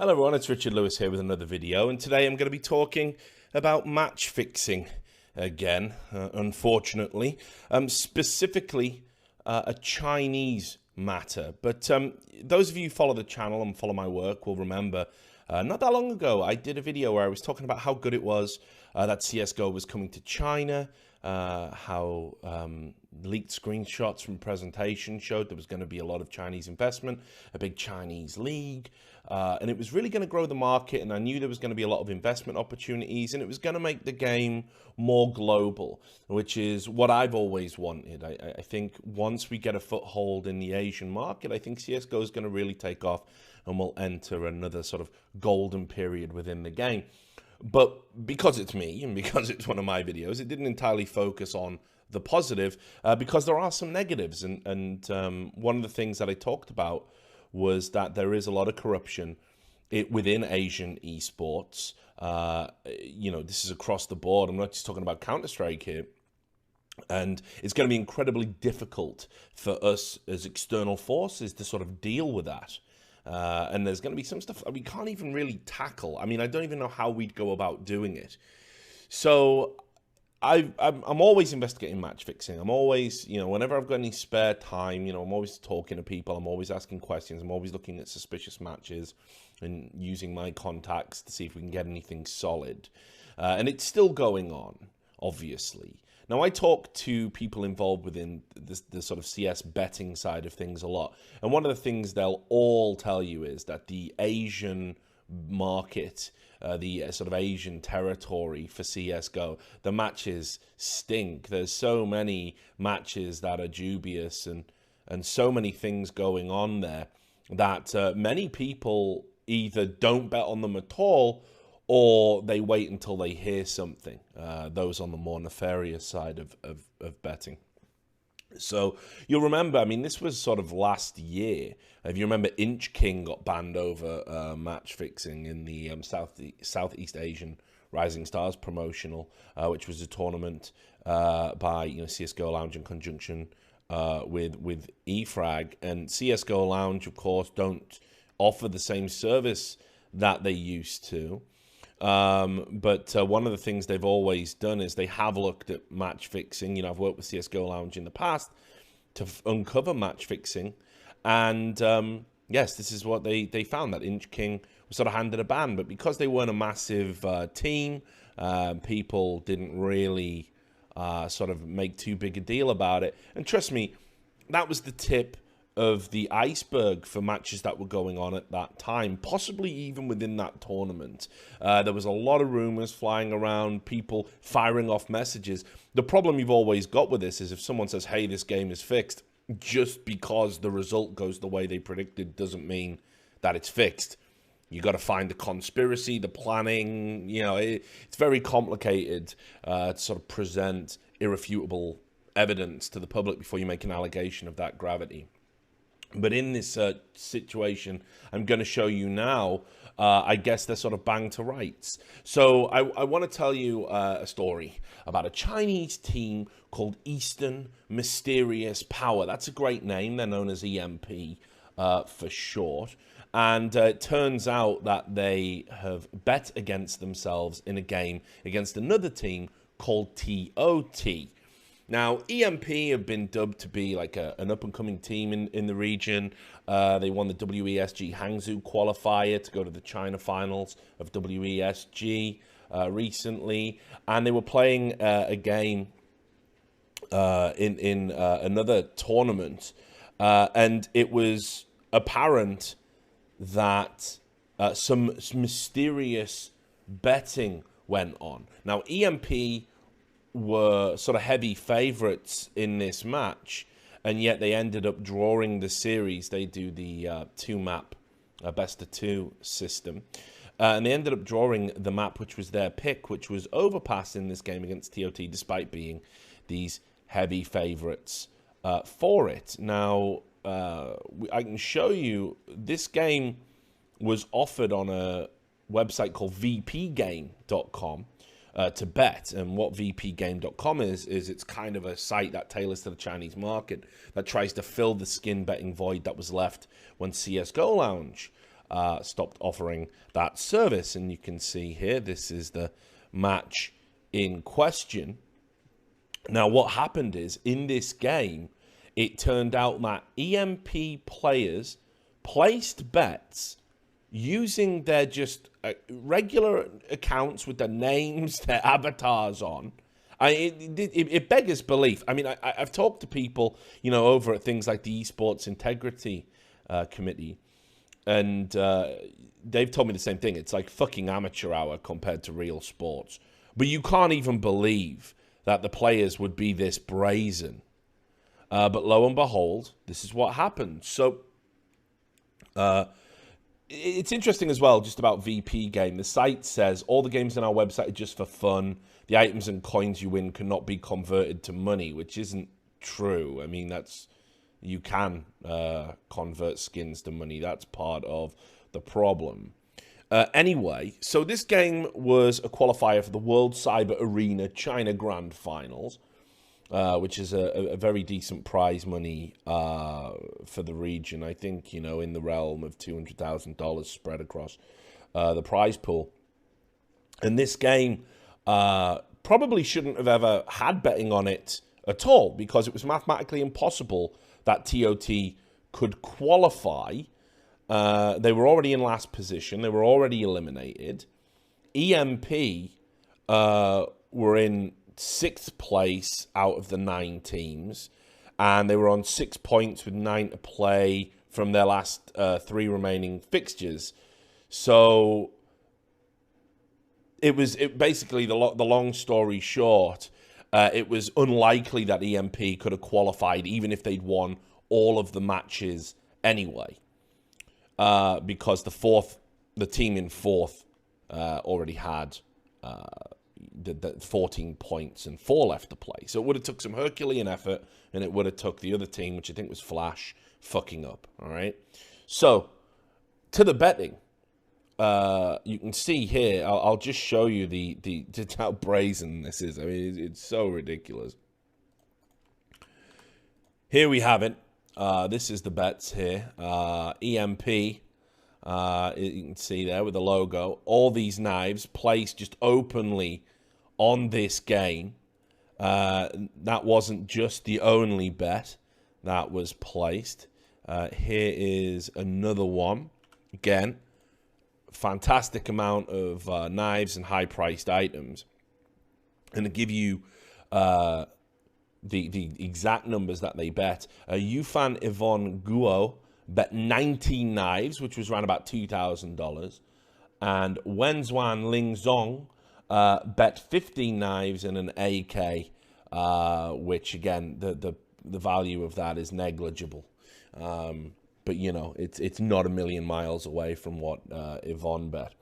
Hello everyone, it's Richard Lewis here with another video, and today I'm going to be talking about match fixing again, unfortunately, specifically a Chinese matter. But those of you who follow the channel and follow my work will remember not that long ago I did a video where I was talking about how good it was that CSGO was coming to China, how leaked screenshots from presentation showed there was going to be a lot of Chinese investment, a big Chinese league, and it was really going to grow the market, and I knew there was going to be a lot of investment opportunities, and it was going to make the game more global, which is what I've always wanted. I think once we get a foothold in the Asian market, I think CSGO is going to really take off, and we'll enter another sort of golden period within the game. But because it's me, and because it's one of my videos, it didn't entirely focus on the positive, because there are some negatives. And one of the things that I talked about was that there is a lot of corruption within Asian esports. You know, this is across the board. I'm not just talking about Counter-Strike here. And it's going to be incredibly difficult for us as external forces to sort of deal with that. And there's going to be some stuff we can't even really tackle. I mean, I don't even know how we'd go about doing it. So I'm always investigating match fixing. I'm always, you know, whenever I've got any spare time, you know, I'm always talking to people. I'm always asking questions. I'm always looking at suspicious matches and using my contacts to see if we can get anything solid. And it's still going on, obviously. Now, I talk to people involved within the sort of CS betting side of things a lot. And one of the things they'll all tell you is that the Asian market, the sort of Asian territory for CSGO, the matches stink. There's so many matches that are dubious and so many things going on there that many people either don't bet on them at all, or they wait until they hear something, those on the more nefarious side of betting. So you'll remember, I mean, this was sort of last year. If you remember, Inch King got banned over match fixing in the Southeast Asian Rising Stars promotional, which was a tournament by CSGO Lounge in conjunction with eFrag. And CSGO Lounge, of course, don't offer the same service that they used to. But one of the things they've always done is they have looked at match fixing. You know, I've worked with CSGO Lounge in the past to uncover match fixing. And yes, this is what they found, that Inch King was sort of handed a ban. But because they weren't a massive team, people didn't really sort of make too big a deal about it. And trust me, that was the tip of the iceberg for matches that were going on at that time, possibly even within that tournament. There was a lot of rumors flying around, people firing off messages. The problem you've always got with this is if someone says, hey, this game is fixed, just because the result goes the way they predicted doesn't mean that it's fixed. You got to find the conspiracy, the planning. You know, it's very complicated to sort of present irrefutable evidence to the public before you make an allegation of that gravity. But in this situation, I'm going to show you now, I guess they're sort of banged to rights. So I want to tell you a story about a Chinese team called Eastern Mysterious Power. That's a great name. They're known as EMP for short. And it turns out that they have bet against themselves in a game against another team called TOT. Now, EMP have been dubbed to be like an up-and-coming team in the region. They won the WESG Hangzhou qualifier to go to the China finals of WESG recently. And they were playing a game in another tournament. And it was apparent that some mysterious betting went on. Now, EMP were sort of heavy favorites in this match, and yet they ended up drawing the series. They do the two-map best-of-two system, and they ended up drawing the map which was their pick, which was Overpass in this game against TOT, despite being these heavy favorites for it. Now, I can show you this game was offered on a website called vpgame.com. To bet. And what vpgame.com is it's kind of a site that tailors to the Chinese market, that tries to fill the skin betting void that was left when CSGO Lounge stopped offering that service. And you can see here, this is the match in question. Now, what happened is, in this game, it turned out that EMP players placed bets using their just regular accounts with their names, their avatars on. It beggars belief. I mean, I've talked to people, over at things like the Esports Integrity Committee, and they've told me the same thing. It's like fucking amateur hour compared to real sports. But you can't even believe that the players would be this brazen. But lo and behold, this is what happened. So it's interesting as well, just about VP Game. The site says all the games on our website are just for fun. The items and coins you win cannot be converted to money, which isn't true. I mean, you can convert skins to money. That's part of the problem. Anyway, so this game was a qualifier for the World Cyber Arena China Grand Finals, which is a very decent prize money for the region. I think, in the realm of $200,000 spread across the prize pool. And this game probably shouldn't have ever had betting on it at all, because it was mathematically impossible that TOT could qualify. They were already in last position. They were already eliminated. EMP were in 6th place out of the 9 teams, and they were on 6 points with 9 to play from their last 3 remaining fixtures. So basically, the long story short, it was unlikely that EMP could have qualified even if they'd won all of the matches anyway, because the team in 4th already had the 14 points and 4 left to play. So it would have took some Herculean effort, and it would have took the other team, which I think was Flash, fucking up. All right. So to the betting, you can see here. I'll just show you just how brazen this is. I mean, it's so ridiculous. Here we have it. This is the bets here. EMP. You can see there with the logo. All these knives placed just openly on this game. That wasn't just the only bet that was placed. Here is another one. Again, fantastic amount of knives and high-priced items. And to give you the exact numbers that they bet, Yufan Yvonne Guo bet 19 knives, which was around about $2,000. And Wenzhuan Lingzong bet 15 knives and an AK, which, again, the value of that is negligible. But, it's not a million miles away from what Yvonne bet.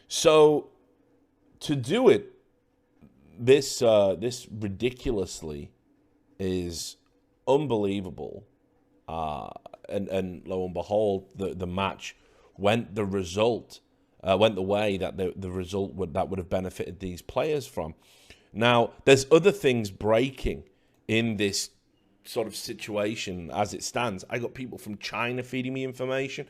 So, to do it, this ridiculously is unbelievable. And lo and behold, the match went the way that the result would have benefited these players from. Now, there's other things breaking in this sort of situation as it stands. I got people from China feeding me information.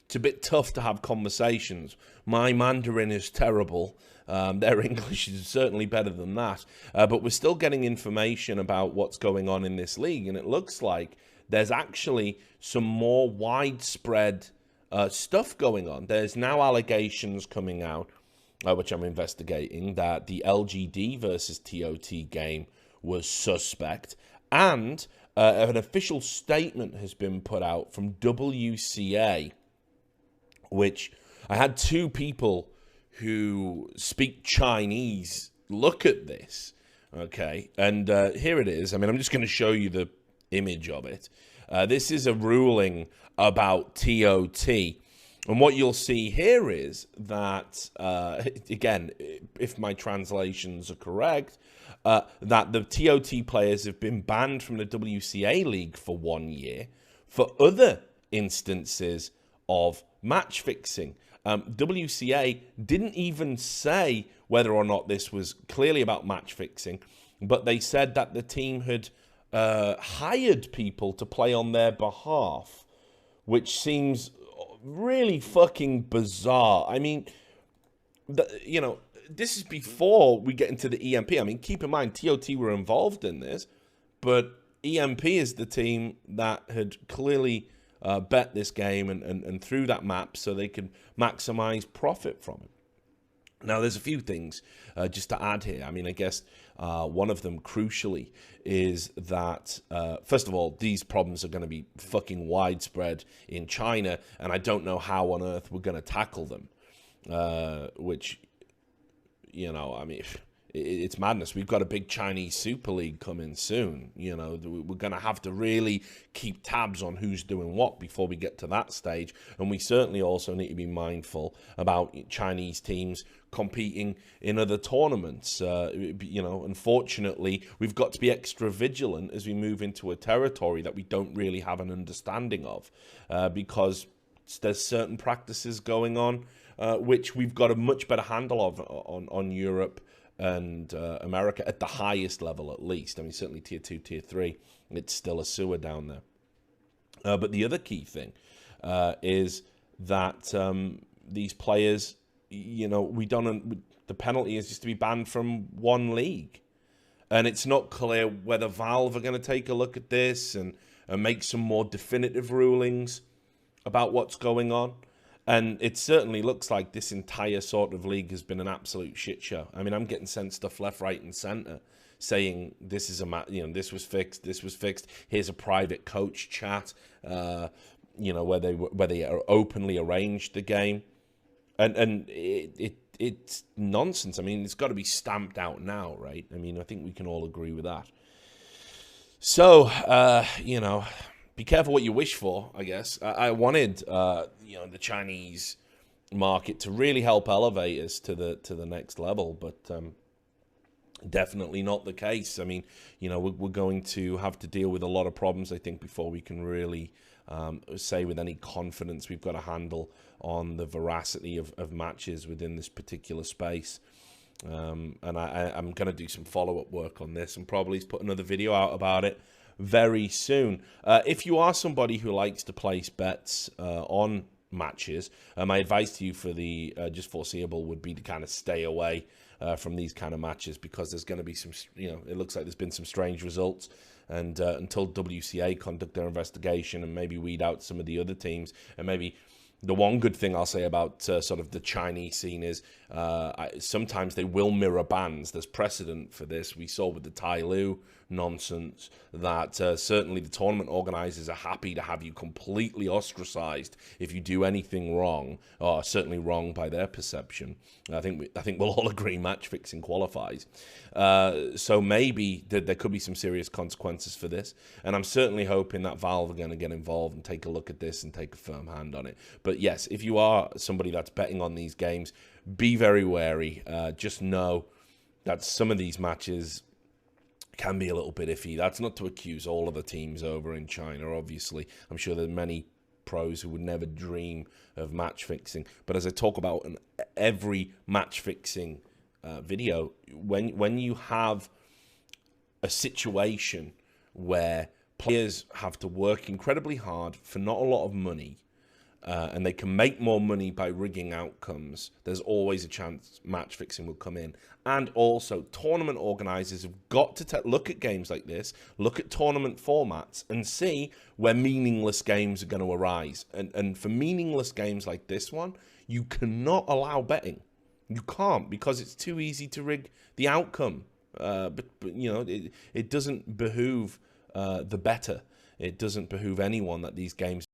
It's a bit tough to have conversations. My Mandarin is terrible. Their English is certainly better than that. But we're still getting information about what's going on in this league, and it looks like there's actually some more widespread stuff going on. There's now allegations coming out, which I'm investigating, that the LGD versus TOT game was suspect. And an official statement has been put out from WCA, which I had 2 people who speak Chinese look at this. Okay, and here it is. I mean, I'm just going to show you the image of it. This is a ruling about TOT. And what you'll see here is that, again, if my translations are correct, that the TOT players have been banned from the WCA League for 1 year for other instances of match fixing. WCA didn't even say whether or not this was clearly about match fixing, but they said that the team had hired people to play on their behalf, which seems really fucking bizarre. I mean, you know, this is before we get into the EMP. I mean, keep in mind, TOT were involved in this, but EMP is the team that had clearly bet this game and threw that map so they could maximize profit from it. Now, there's a few things just to add here. I mean, I guess one of them, crucially, is that, first of all, these problems are going to be fucking widespread in China, and I don't know how on earth we're going to tackle them, which, you know, I mean, it's madness. We've got a big Chinese Super League coming soon. You know, we're going to have to really keep tabs on who's doing what before we get to that stage. And we certainly also need to be mindful about Chinese teams competing in other tournaments. You know, unfortunately, we've got to be extra vigilant as we move into a territory that we don't really have an understanding of, because there's certain practices going on which we've got a much better handle of on Europe and America at the highest level, at least. I mean, certainly tier 2, tier 3, it's still a sewer down there. But the other key thing is that these players, you know, the penalty is just to be banned from one league. And it's not clear whether Valve are going to take a look at this and make some more definitive rulings about what's going on. And it certainly looks like this entire sort of league has been an absolute shit show. I mean, I'm getting sent stuff left, right, and center saying this is this was fixed, this was fixed. Here's a private coach chat, you know, where they openly arranged the game, and it's nonsense. I mean, it's got to be stamped out now, right? I mean, I think we can all agree with that. So, you know, be careful what you wish for, I guess. I wanted, you know, the Chinese market to really help elevate us to the next level, but definitely not the case. I mean, you know, we're going to have to deal with a lot of problems, I think, before we can really say with any confidence we've got a handle on the veracity of matches within this particular space. And I'm going to do some follow-up work on this and probably put another video out about it very soon. If you are somebody who likes to place bets on matches, my advice to you for the just foreseeable would be to kind of stay away from these kind of matches, because there's going to be some, you know, it looks like there's been some strange results, and until WCA conduct their investigation and maybe weed out some of the other teams, and maybe the one good thing I'll say about sort of the Chinese scene is sometimes they will mirror bans. There's precedent for this. We saw with the Tai Lu nonsense that certainly the tournament organizers are happy to have you completely ostracized if you do anything wrong, or certainly wrong by their perception. I think we'll all agree match fixing qualifies. So maybe there could be some serious consequences for this, and I'm certainly hoping that Valve are going to get involved and take a look at this and take a firm hand on it. But yes, if you are somebody that's betting on these games, be very wary. Just know that some of these matches can be a little bit iffy. That's not to accuse all of the teams over in China, obviously. I'm sure there are many pros who would never dream of match fixing. But as I talk about in every match fixing video, when you have a situation where players have to work incredibly hard for not a lot of money, and they can make more money by rigging outcomes, there's always a chance match fixing will come in. And also, tournament organizers have got to look at games like this, look at tournament formats, and see where meaningless games are going to arise. And for meaningless games like this one, you cannot allow betting. You can't, because it's too easy to rig the outcome. But you know, it doesn't behoove the bettor. It doesn't behoove anyone that these games